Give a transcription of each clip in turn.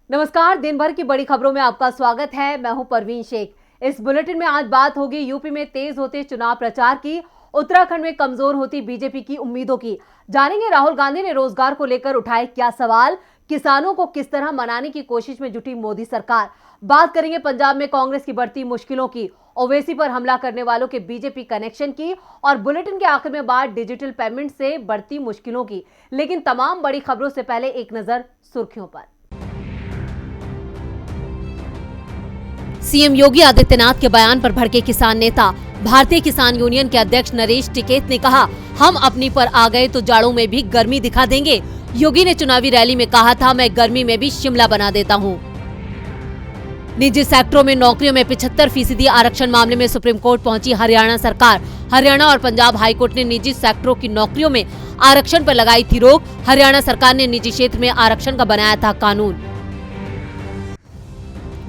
नमस्कार, दिन भर की बड़ी खबरों में आपका स्वागत है। मैं हूं परवीन शेख। इस बुलेटिन में आज बात होगी यूपी में तेज होते चुनाव प्रचार की, उत्तराखंड में कमजोर होती बीजेपी की उम्मीदों की। जानेंगे राहुल गांधी ने रोजगार को लेकर उठाए क्या सवाल, किसानों को किस तरह मनाने की कोशिश में जुटी मोदी सरकार। बात करेंगे पंजाब में कांग्रेस की बढ़ती मुश्किलों की, ओवैसी पर हमला करने वालों के बीजेपी कनेक्शन की, और बुलेटिन के आखिर में बात डिजिटल पेमेंट से बढ़ती मुश्किलों की। लेकिन तमाम बड़ी खबरों से पहले एक नजर सुर्खियों पर। सीएम योगी आदित्यनाथ के बयान पर भड़के किसान नेता। भारतीय किसान यूनियन के अध्यक्ष नरेश टिकैत ने कहा, हम अपनी पर आ गए तो जाड़ों में भी गर्मी दिखा देंगे। योगी ने चुनावी रैली में कहा था, मैं गर्मी में भी शिमला बना देता हूं। निजी सेक्टरों में नौकरियों में 75% आरक्षण मामले में सुप्रीम कोर्ट पहुंची हरियाणा सरकार। हरियाणा और पंजाब हाईकोर्ट ने निजी सेक्टरों की नौकरियों में आरक्षण पर लगाई थी रोक। हरियाणा सरकार ने निजी क्षेत्र में आरक्षण का बनाया था कानून।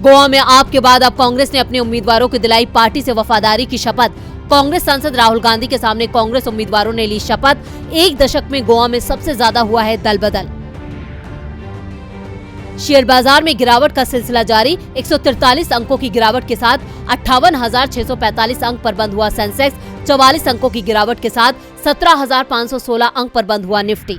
गोवा में आप के बाद अब कांग्रेस ने अपने उम्मीदवारों को दिलाई पार्टी से वफादारी की शपथ। कांग्रेस सांसद राहुल गांधी के सामने कांग्रेस उम्मीदवारों ने ली शपथ। एक दशक में गोवा में सबसे ज्यादा हुआ है दल बदल। शेयर बाजार में गिरावट का सिलसिला जारी। 143 अंकों की गिरावट के साथ 58,645 अंक पर बंद हुआ सेंसेक्स। 44 अंकों की गिरावट के साथ 17,516 अंक पर बंद हुआ निफ्टी।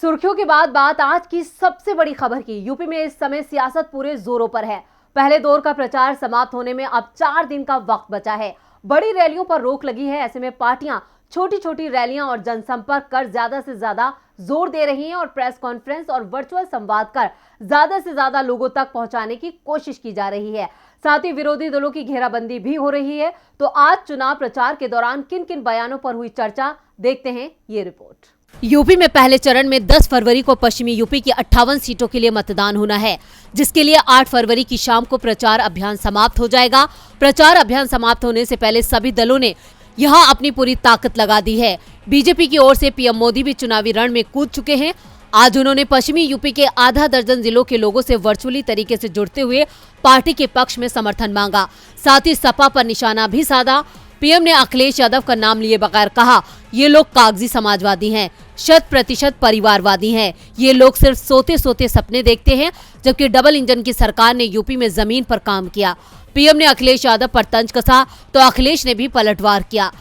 सुर्खियों के बाद बात आज की सबसे बड़ी खबर की। यूपी में इस समय सियासत पूरे जोरों पर है। पहले दौर का प्रचार समाप्त होने में अब 4 दिन का वक्त बचा है। बड़ी रैलियों पर रोक लगी है। ऐसे में पार्टियां छोटी छोटी रैलियां और जनसंपर्क कर ज्यादा से ज्यादा जोर दे रही हैं और प्रेस कॉन्फ्रेंस और वर्चुअल संवाद कर ज्यादा से ज्यादा लोगों तक पहुंचाने की कोशिश की जा रही है। साथ ही विरोधी दलों की घेराबंदी भी हो रही है। तो आज चुनाव प्रचार के दौरान किन किन बयानों पर हुई चर्चा, देखते हैं ये रिपोर्ट। यूपी में पहले चरण में 10 फरवरी को पश्चिमी यूपी की 58 सीटों के लिए मतदान होना है, जिसके लिए 8 फरवरी की शाम को प्रचार अभियान समाप्त हो जाएगा। प्रचार अभियान समाप्त होने से पहले सभी दलों ने यहां अपनी पूरी ताकत लगा दी है। बीजेपी की ओर से पीएम मोदी भी चुनावी रण में कूद चुके हैं। आज उन्होंने पश्चिमी यूपी के आधा दर्जन जिलों के लोगों से वर्चुअली तरीके से जुड़ते हुए पार्टी के पक्ष में समर्थन मांगा। साथ ही सपा पर निशाना भी साधा। पीएम ने अखिलेश यादव का नाम लिए बगैर कहा, ये लोग कागजी समाजवादी हैं, 100% परिवारवादी हैं। ये लोग सिर्फ सोते सोते सपने देखते हैं, जबकि डबल इंजन की सरकार ने यूपी में जमीन पर काम किया। पीएम ने अखिलेश यादव पर तंज कसा तो अखिलेश ने भी पलटवार किया।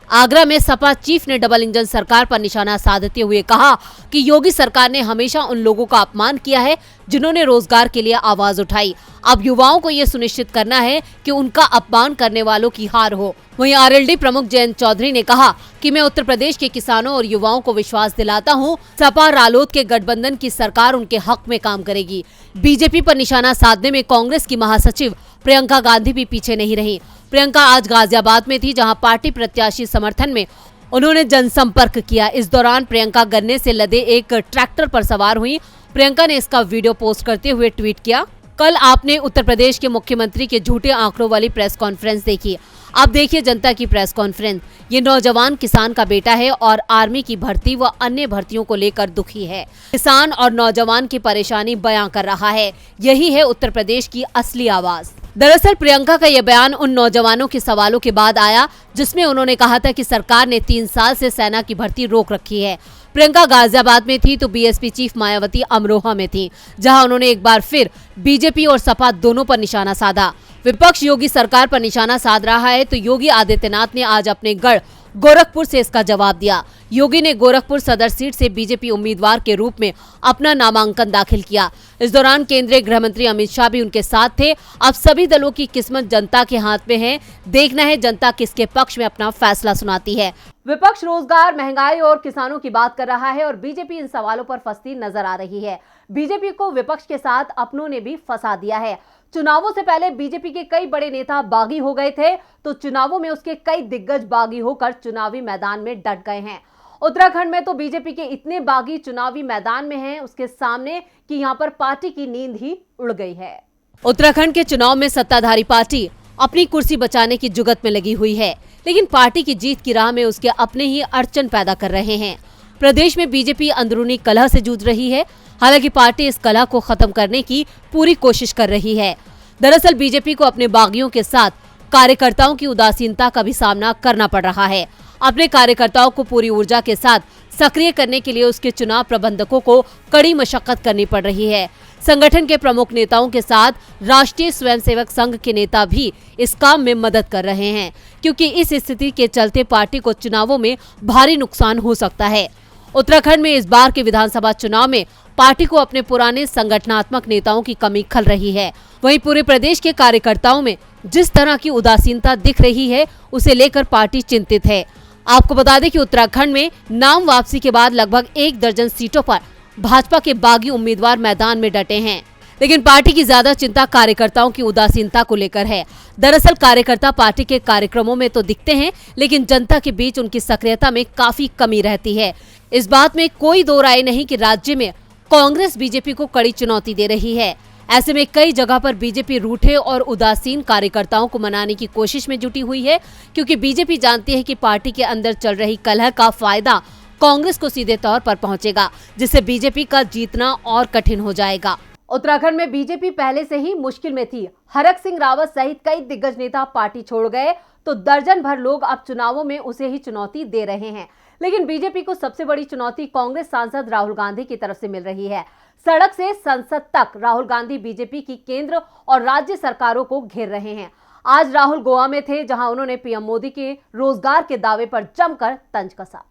आगरा में सपा चीफ ने डबल इंजन सरकार पर निशाना साधते हुए कहा कि योगी सरकार ने हमेशा उन लोगों का अपमान किया है जिन्होंने रोजगार के लिए आवाज उठाई। अब युवाओं को ये सुनिश्चित करना है कि उनका अपमान करने वालों की हार हो। वहीं आरएलडी प्रमुख जयंत चौधरी ने कहा कि मैं उत्तर प्रदेश के किसानों और युवाओं को विश्वास दिलाता हूं, सपा रालोद के गठबंधन की सरकार उनके हक में काम करेगी। बीजेपी पर निशाना साधने में कांग्रेस की महासचिव प्रियंका गांधी भी पीछे नहीं रही। प्रियंका आज गाजियाबाद में थी, जहां पार्टी प्रत्याशी समर्थन में उन्होंने जनसंपर्क किया। इस दौरान प्रियंका गन्ने से लदे एक ट्रैक्टर पर सवार हुई। प्रियंका ने इसका वीडियो पोस्ट करते हुए ट्वीट किया, कल आपने उत्तर प्रदेश के मुख्यमंत्री के झूठे आंकड़ों वाली प्रेस कॉन्फ्रेंस देखी, अब देखिए जनता की प्रेस कॉन्फ्रेंस। ये नौजवान किसान का बेटा है और आर्मी की भर्ती व अन्य भर्तियों को लेकर दुखी है। किसान और नौजवान की परेशानी बयां कर रहा है। यही है उत्तर प्रदेश की असली आवाज। दरअसल प्रियंका का यह बयान उन नौजवानों के सवालों के बाद आया जिसमें उन्होंने कहा था कि सरकार ने 3 साल से सेना की भर्ती रोक रखी है। प्रियंका गाजियाबाद में थी तो बीएसपी चीफ मायावती अमरोहा में थी, जहां उन्होंने एक बार फिर बीजेपी और सपा दोनों पर निशाना साधा। विपक्ष योगी सरकार पर निशाना साध रहा है तो योगी आदित्यनाथ ने आज अपने गढ़ गोरखपुर से इसका जवाब दिया। योगी ने गोरखपुर सदर सीट से बीजेपी उम्मीदवार के रूप में अपना नामांकन दाखिल किया। इस दौरान केंद्रीय गृह मंत्री अमित शाह भी उनके साथ थे। अब सभी दलों की किस्मत जनता के हाथ में है। देखना है जनता किसके पक्ष में अपना फैसला सुनाती है। विपक्ष रोजगार, महंगाई और किसानों की बात कर रहा है और बीजेपी इन सवालों पर फंसती नजर आ रही है। बीजेपी को विपक्ष के साथ अपनों ने भी फंसा दिया है। चुनावों से पहले बीजेपी के कई बड़े नेता बागी हो गए थे, तो चुनावों में उसके कई दिग्गज बागी होकर चुनावी मैदान में डट गए हैं। उत्तराखंड में तो बीजेपी के इतने बागी चुनावी मैदान में हैं उसके सामने कि यहां पर पार्टी की नींद ही उड़ गई है। उत्तराखंड के चुनाव में सत्ताधारी पार्टी अपनी कुर्सी बचाने की जुगत में लगी हुई है, लेकिन पार्टी की जीत की राह में उसके अपने ही अड़चन पैदा कर रहे हैं। प्रदेश में बीजेपी अंदरूनी कलह से जूझ रही है। हालांकि पार्टी इस कलह को खत्म करने की पूरी कोशिश कर रही है। दरअसल बीजेपी को अपने बागियों के साथ कार्यकर्ताओं की उदासीनता का भी सामना करना पड़ रहा है। अपने कार्यकर्ताओं को पूरी ऊर्जा के साथ सक्रिय करने के लिए उसके चुनाव प्रबंधकों को कड़ी मशक्कत करनी पड़ रही है। संगठन के प्रमुख नेताओं के साथ राष्ट्रीय स्वयंसेवक संघ के नेता भी इस काम में मदद कर रहे हैं, क्योंकि इस स्थिति के चलते पार्टी को चुनावों में भारी नुकसान हो सकता है। उत्तराखंड में इस बार के विधानसभा चुनाव में पार्टी को अपने पुराने संगठनात्मक नेताओं की कमी खल रही है। वहीं पूरे प्रदेश के कार्यकर्ताओं में जिस तरह की उदासीनता दिख रही है, उसे लेकर पार्टी चिंतित है। आपको बता दें कि उत्तराखंड में नाम वापसी के बाद लगभग 1 दर्जन सीटों पर भाजपा के बागी उम्मीदवार मैदान में डटे हैं, लेकिन पार्टी की ज्यादा चिंता कार्यकर्ताओं की उदासीनता को लेकर है। दरअसल कार्यकर्ता पार्टी के कार्यक्रमों में तो दिखते हैं, लेकिन जनता के बीच उनकी सक्रियता में काफी कमी रहती है। इस बात में कोई दो राय नहीं कि राज्य में कांग्रेस बीजेपी को कड़ी चुनौती दे रही है। ऐसे में कई जगह पर बीजेपी रूठे और उदासीन कार्यकर्ताओं को मनाने की कोशिश में जुटी हुई है, क्योंकि बीजेपी जानती है कि पार्टी के अंदर चल रही कलह का फायदा कांग्रेस को सीधे तौर पर पहुंचेगा, जिससे बीजेपी का जीतना और कठिन हो जाएगा। उत्तराखंड में बीजेपी पहले से ही मुश्किल में थी। हरक सिंह रावत सहित कई दिग्गज नेता पार्टी छोड़ गए तो दर्जन भर लोग अब चुनावों में उसे ही चुनौती दे रहे हैं। लेकिन बीजेपी को सबसे बड़ी चुनौती कांग्रेस सांसद राहुल गांधी की तरफ से मिल रही है। सड़क से संसद तक राहुल गांधी बीजेपी की केंद्र और राज्य सरकारों को घेर रहे हैं। आज राहुल गोवा में थे, जहां उन्होंने पीएम मोदी के रोजगार के दावे पर जमकर तंज कसा।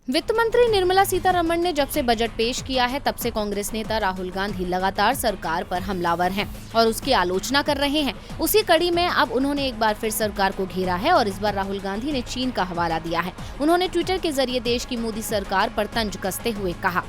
वित्त मंत्री निर्मला सीतारमण ने जब से बजट पेश किया है, तब से कांग्रेस नेता राहुल गांधी लगातार सरकार पर हमलावर हैं और उसकी आलोचना कर रहे हैं। उसी कड़ी में अब उन्होंने एक बार फिर सरकार को घेरा है और इस बार राहुल गांधी ने चीन का हवाला दिया है। उन्होंने ट्विटर के जरिए देश की मोदी सरकार पर तंज कसते हुए कहा,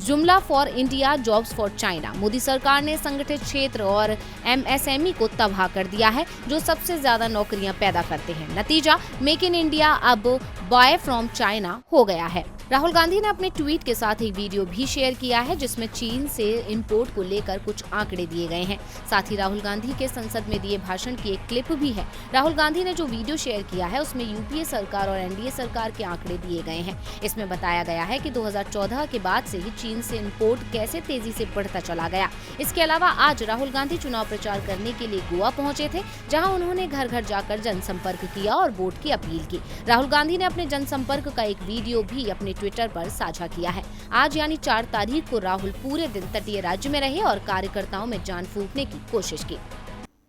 जुमला for India, jobs for China. Modi सरकार ने संगठित क्षेत्र और MSME को तबाह कर दिया है, जो सबसे ज्यादा नौकरियां पैदा करते हैं। नतीजा, मेक इन इंडिया अब बाय फ्रॉम चाइना हो गया है। राहुल गांधी ने अपने ट्वीट के साथ एक वीडियो भी शेयर किया है, जिसमें चीन से इंपोर्ट को लेकर कुछ आंकड़े दिए गए हैं। साथ ही राहुल गांधी के संसद में दिए भाषण की एक क्लिप भी है। राहुल गांधी ने जो वीडियो शेयर किया है, उसमें यूपीए सरकार और एनडीए सरकार के आंकड़े दिए गए हैं। इसमें बताया गया है कि 2014 के बाद से ही चीन से इंपोर्ट कैसे तेजी से बढ़ता चला गया। इसके अलावा आज राहुल गांधी चुनाव प्रचार करने के लिए गोवा पहुंचे थे, जहां उन्होंने घर घर जाकर जनसंपर्क किया और वोट की अपील की। राहुल गांधी ने अपने जनसंपर्क का एक वीडियो भी अपने ट्विटर पर साझा किया है। आज यानी 4 तारीख को राहुल पूरे दिन तटीय राज्य में रहे और कार्यकर्ताओं में जान फूंकने की कोशिश की।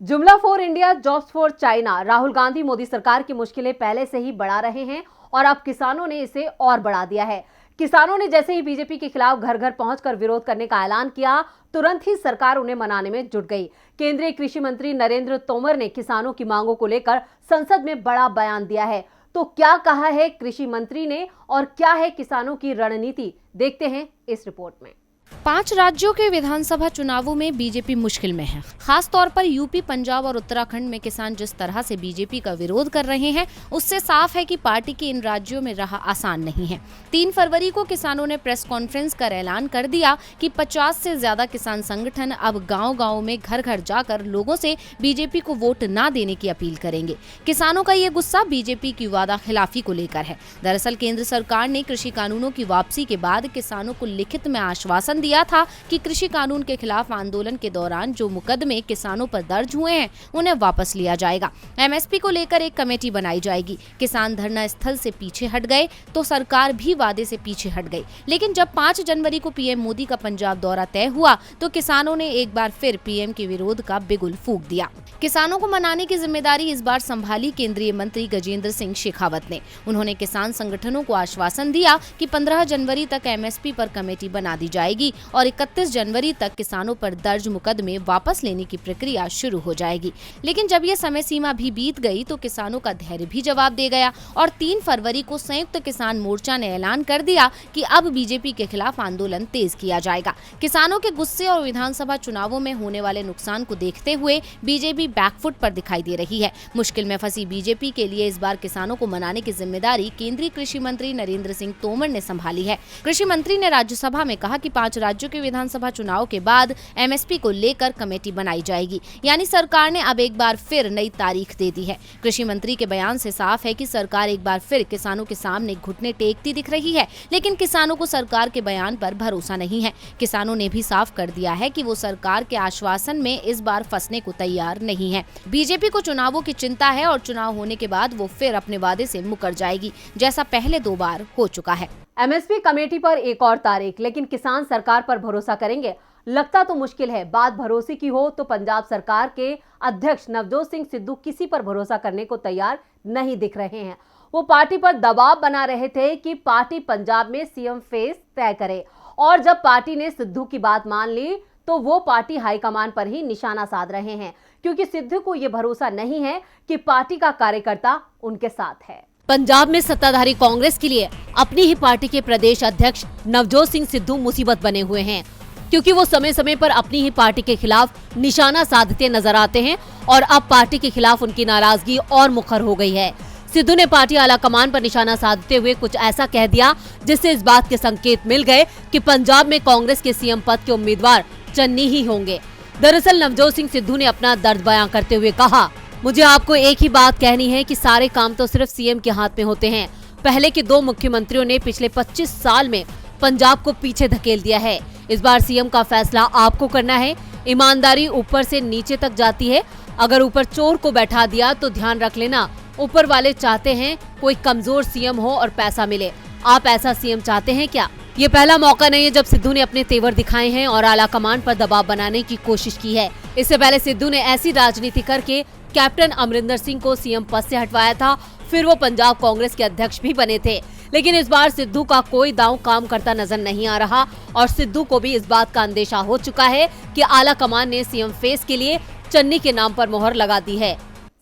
जुमला for India, jobs for China. Rahul Gandhi Modi सरकार की मुश्किलें पहले से ही बढ़ा रहे हैं और अब किसानों ने इसे और बढ़ा दिया है। किसानों ने जैसे ही बीजेपी के खिलाफ घर घर पहुंचकर विरोध करने का ऐलान किया, तुरंत ही सरकार उन्हें मनाने में जुट गई। केंद्रीय कृषि मंत्री नरेंद्र तोमर ने किसानों की मांगों को लेकर संसद में बड़ा बयान दिया है। तो क्या कहा है कृषि मंत्री ने और क्या है किसानों की रणनीति, देखते हैं इस रिपोर्ट में। 5 राज्यों के विधानसभा चुनावों में बीजेपी मुश्किल में है। खास तौर पर यूपी, पंजाब और उत्तराखंड में किसान जिस तरह से बीजेपी का विरोध कर रहे हैं, उससे साफ है कि पार्टी की इन राज्यों में राह आसान नहीं है। 3 फरवरी को किसानों ने प्रेस कॉन्फ्रेंस कर ऐलान कर दिया कि 50 से ज्यादा किसान संगठन अब गाँव-गाँव में घर घर जाकर लोगों से बीजेपी को वोट न देने की अपील करेंगे। किसानों का ये गुस्सा बीजेपी की वादा खिलाफी को लेकर है। दरअसल केंद्र सरकार ने कृषि कानूनों की वापसी के बाद किसानों को लिखित में आश्वासन दिया था कि कृषि कानून के खिलाफ आंदोलन के दौरान जो मुकदमे किसानों पर दर्ज हुए हैं, उन्हें वापस लिया जाएगा। MSP को लेकर एक कमेटी बनाई जाएगी। किसान धरना स्थल से पीछे हट गए तो सरकार भी वादे से पीछे हट गई। लेकिन जब 5 जनवरी को पीएम मोदी का पंजाब दौरा तय हुआ तो किसानों ने एक बार फिर पीएम के विरोध का बिगुल फूंक दिया। किसानों को मनाने की जिम्मेदारी इस बार संभाली केंद्रीय मंत्री गजेंद्र सिंह शेखावत ने। उन्होंने किसान संगठनों को आश्वासन दिया कि 15 जनवरी तक MSP पर कमेटी बना दी जाएगी और 31 जनवरी तक किसानों पर दर्ज मुकदमे वापस लेने की प्रक्रिया शुरू हो जाएगी। लेकिन जब ये समय सीमा भी बीत गई तो किसानों का धैर्य भी जवाब दे गया और 3 फरवरी को संयुक्त किसान मोर्चा ने ऐलान कर दिया कि अब बीजेपी के खिलाफ आंदोलन तेज किया जाएगा। किसानों के गुस्से और विधानसभा चुनावों में होने वाले नुकसान को देखते हुए बीजेपी बैकफुट पर दिखाई दे रही है। मुश्किल में फंसी बीजेपी के लिए इस बार किसानों को मनाने की जिम्मेदारी केंद्रीय कृषि मंत्री नरेंद्र सिंह तोमर ने संभाली है। कृषि मंत्री ने राज्यसभा में कहा कि 5 राज्यों के विधानसभा चुनाव के बाद MSP को लेकर कमेटी बनाई जाएगी। यानी सरकार ने अब एक बार फिर नई तारीख दे दी है। कृषि मंत्री के बयान से साफ है कि सरकार एक बार फिर किसानों के सामने घुटने टेकती दिख रही है, लेकिन किसानों को सरकार के बयान पर भरोसा नहीं है। किसानों ने भी साफ कर दिया है कि वो सरकार के आश्वासन में इस बार फंसने को तैयार नहीं है। बीजेपी को चुनावों की चिंता है और चुनाव होने के बाद वो फिर अपने वादे से मुकर जाएगी, जैसा पहले 2 बार हो चुका है। एमएसपी कमेटी पर एक और तारीख, लेकिन किसान सरकार पर भरोसा करेंगे? लगता तो मुश्किल है। बात भरोसे की हो तो पंजाब सरकार के अध्यक्ष नवजोत सिंह सिद्धू किसी पर भरोसा करने को तैयार नहीं दिख रहे हैं। वो पार्टी पर दबाव बना रहे थे कि पार्टी पंजाब में सीएम फेस तय करे, और जब पार्टी ने सिद्धू की बात मान ली तो वो पार्टी हाईकमान पर ही निशाना साध रहे हैं, क्योंकि सिद्धू को यह भरोसा नहीं है कि पार्टी का कार्यकर्ता उनके साथ है। पंजाब में सत्ताधारी कांग्रेस के लिए अपनी ही पार्टी के प्रदेश अध्यक्ष नवजोत सिंह सिद्धू मुसीबत बने हुए हैं, क्योंकि वो समय समय पर अपनी ही पार्टी के खिलाफ निशाना साधते नजर आते हैं और अब पार्टी के खिलाफ उनकी नाराजगी और मुखर हो गई है। सिद्धू ने पार्टी आलाकमान पर निशाना साधते हुए कुछ ऐसा कह दिया जिससे इस बात के संकेत मिल गए कि पंजाब में कांग्रेस के सीएम पद के उम्मीदवार चन्नी ही होंगे। दरअसल नवजोत सिंह सिद्धू ने अपना दर्द बयां करते हुए कहा, मुझे आपको एक ही बात कहनी है कि सारे काम तो सिर्फ सीएम के हाथ में होते हैं। पहले के 2 मुख्यमंत्रियों ने पिछले 25 साल में पंजाब को पीछे धकेल दिया है। इस बार सीएम का फैसला आपको करना है। ईमानदारी ऊपर से नीचे तक जाती है। अगर ऊपर चोर को बैठा दिया तो ध्यान रख लेना, ऊपर वाले चाहते हैं कोई कमजोर सीएम हो और पैसा मिले। आप ऐसा सीएम चाहते हैं क्या? ये पहला मौका नहीं है जब सिद्धू ने अपने तेवर दिखाए हैं और आलाकमान पर दबाव बनाने की कोशिश की है। इससे पहले सिद्धू ने ऐसी राजनीति करके कैप्टन अमरिंदर सिंह को सीएम पद से हटवाया था, फिर वो पंजाब कांग्रेस के अध्यक्ष भी बने थे। लेकिन इस बार सिद्धू का कोई दांव काम करता नजर नहीं आ रहा और सिद्धू को भी इस बात का अंदेशा हो चुका है कि आलाकमान ने सीएम फेस के लिए चन्नी के नाम पर मोहर लगा दी है।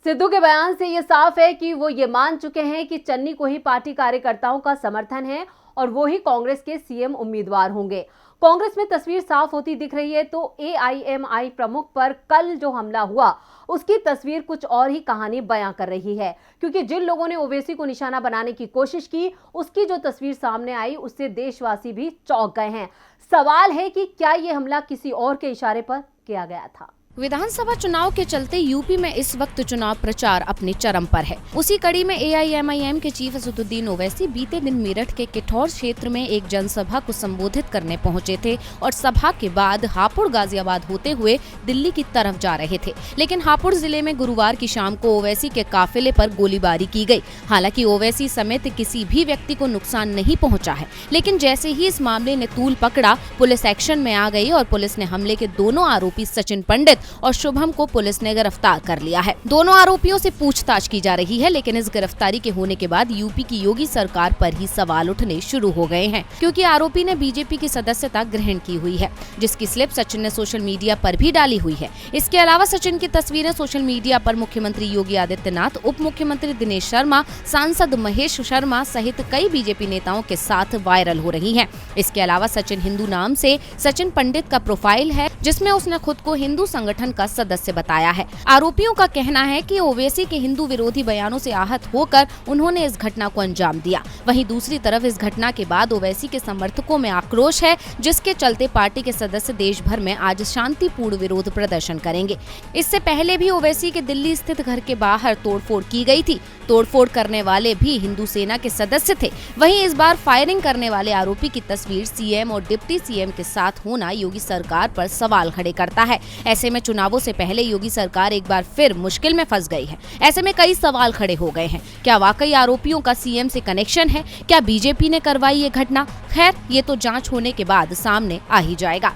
सिद्धू के बयान से ये साफ है कि वो ये मान चुके हैं कि चन्नी को ही पार्टी कार्यकर्ताओं का समर्थन है और वो ही कांग्रेस के सीएम उम्मीदवार होंगे। कांग्रेस में तस्वीर साफ होती दिख रही है तो एआईएमआई प्रमुख पर कल जो हमला हुआ उसकी तस्वीर कुछ और ही कहानी बयां कर रही है, क्योंकि जिन लोगों ने ओवैसी को निशाना बनाने की कोशिश की उसकी जो तस्वीर सामने आई उससे देशवासी भी चौंक गए हैं। सवाल है कि क्या ये हमला किसी और के इशारे पर किया गया था? विधानसभा चुनाव के चलते यूपी में इस वक्त चुनाव प्रचार अपने चरम पर है। उसी कड़ी में एआईएमआईएम के चीफ असदुद्दीन ओवैसी बीते दिन मेरठ के किठौर क्षेत्र में एक जनसभा को संबोधित करने पहुंचे थे और सभा के बाद हापुड़ गाजियाबाद होते हुए दिल्ली की तरफ जा रहे थे। लेकिन हापुड़ जिले में गुरुवार की शाम को ओवैसी के काफिले पर गोलीबारी की गई। हालांकि ओवैसी समेत किसी भी व्यक्ति को नुकसान नहीं पहुँचा है, लेकिन जैसे ही इस मामले ने तूल पकड़ा पुलिस एक्शन में आ गई और पुलिस ने हमले के दोनों आरोपी सचिन पंडित और शुभम को पुलिस ने गिरफ्तार कर लिया है। दोनों आरोपियों से पूछताछ की जा रही है, लेकिन इस गिरफ्तारी के होने के बाद यूपी की योगी सरकार पर ही सवाल उठने शुरू हो गए हैं, क्योंकि आरोपी ने बीजेपी की सदस्यता ग्रहण की हुई है, जिसकी स्लिप सचिन ने सोशल मीडिया पर भी डाली हुई है। इसके अलावा सचिन की तस्वीरें सोशल मीडिया पर मुख्यमंत्री योगी आदित्यनाथ, उप मुख्यमंत्री दिनेश शर्मा, सांसद महेश शर्मा सहित कई बीजेपी नेताओं के साथ वायरल हो रही है। इसके अलावा सचिन हिंदू नाम से सचिन पंडित का प्रोफाइल है, जिसमें उसने खुद को हिंदू संगठन का सदस्य बताया है। आरोपियों का कहना है कि ओवैसी के हिंदू विरोधी बयानों से आहत होकर उन्होंने इस घटना को अंजाम दिया। वहीं दूसरी तरफ इस घटना के बाद ओवैसी के समर्थकों में आक्रोश है, जिसके चलते पार्टी के सदस्य देश भर में आज शांतिपूर्ण विरोध प्रदर्शन करेंगे। इससे पहले भी ओवैसी के दिल्ली स्थित घर के बाहर तोड़फोड़ की गई थी। तोड़फोड़ करने वाले भी हिंदू सेना के सदस्य थे। वहीं इस बार फायरिंग करने वाले आरोपी की तस्वीर सीएम और डिप्टी सीएम के साथ होना योगी सरकार पर सवाल खड़े करता है। ऐसे में चुनावों से पहले योगी सरकार एक बार फिर मुश्किल में फंस गई है। ऐसे में कई सवाल खड़े हो गए हैं। क्या वाकई आरोपियों का सीएम से कनेक्शन है? क्या बीजेपी ने करवाई ये घटना? खैर, ये तो जांच होने के बाद सामने आ ही जाएगा।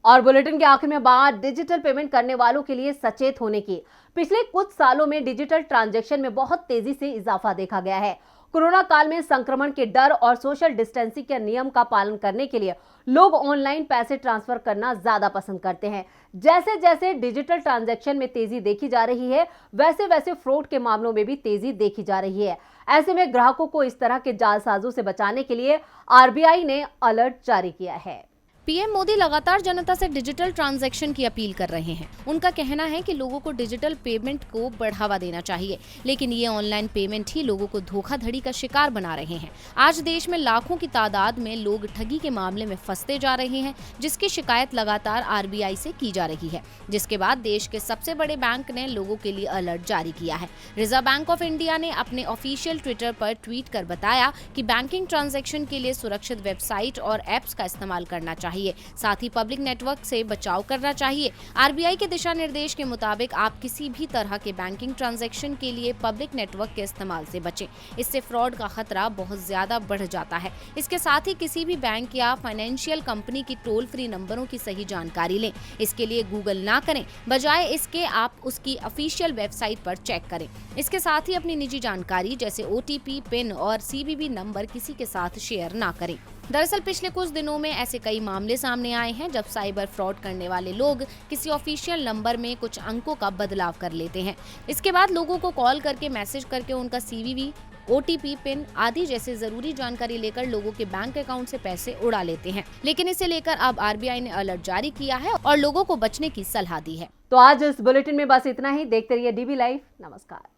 और बुलेटिन के आखिर में बात डिजिटल पेमेंट करने वालों के लिए सचेत होने की। पिछले कुछ सालों में डिजिटल ट्रांजैक्शन में बहुत तेजी से इजाफा देखा गया है। कोरोना काल में संक्रमण के डर और सोशल डिस्टेंसिंग के नियम का पालन करने के लिए लोग ऑनलाइन पैसे ट्रांसफर करना ज्यादा पसंद करते हैं। जैसे जैसे डिजिटल ट्रांजैक्शन में तेजी देखी जा रही है, वैसे वैसे फ्रॉड के मामलों में भी तेजी देखी जा रही है। ऐसे में ग्राहकों को इस तरह के जालसाजों से बचाने के लिए आरबीआई ने अलर्ट जारी किया है। पीएम मोदी लगातार जनता से डिजिटल ट्रांजैक्शन की अपील कर रहे हैं। उनका कहना है कि लोगों को डिजिटल पेमेंट को बढ़ावा देना चाहिए, लेकिन ये ऑनलाइन पेमेंट ही लोगों को धोखाधड़ी का शिकार बना रहे हैं। आज देश में लाखों की तादाद में लोग ठगी के मामले में फंसते जा रहे हैं, जिसकी शिकायत लगातार आरबीआई से की जा रही है। जिसके बाद देश के सबसे बड़े बैंक ने लोगों के लिए अलर्ट जारी किया है। रिजर्व बैंक ऑफ इंडिया ने अपने ऑफिशियल ट्विटर पर ट्वीट कर बताया कि बैंकिंग ट्रांजैक्शन के लिए सुरक्षित वेबसाइट और एप्स का इस्तेमाल करना चाहिए। चाहिए। साथ ही पब्लिक नेटवर्क से बचाव करना चाहिए। आरबीआई के दिशा निर्देश के मुताबिक आप किसी भी तरह के बैंकिंग ट्रांजैक्शन के लिए पब्लिक नेटवर्क के इस्तेमाल से बचें। इससे फ्रॉड का खतरा बहुत ज्यादा बढ़ जाता है। इसके साथ ही किसी भी बैंक या फाइनेंशियल कंपनी की टोल फ्री नंबरों की सही जानकारी लें। इसके लिए गूगल ना करें, बजाय इसके आप उसकी ऑफिशियल वेबसाइट पर चेक करें। इसके साथ ही अपनी निजी जानकारी जैसे ओटीपी, पिन और सीवीवी नंबर किसी के साथ शेयर ना करें। दरअसल पिछले कुछ दिनों में ऐसे कई मामले सामने आए हैं जब साइबर फ्रॉड करने वाले लोग किसी ऑफिशियल नंबर में कुछ अंकों का बदलाव कर लेते हैं। इसके बाद लोगों को कॉल करके मैसेज करके उनका सीवीवी, ओटीपी, पिन आदि जैसे जरूरी जानकारी लेकर लोगों के बैंक अकाउंट से पैसे उड़ा लेते हैं। लेकिन इसे लेकर अब आरबीआई ने अलर्ट जारी किया है और लोगों को बचने की सलाह दी है। तो आज इस बुलेटिन में बस इतना ही। देखते रहिए डीबी लाइव। नमस्कार।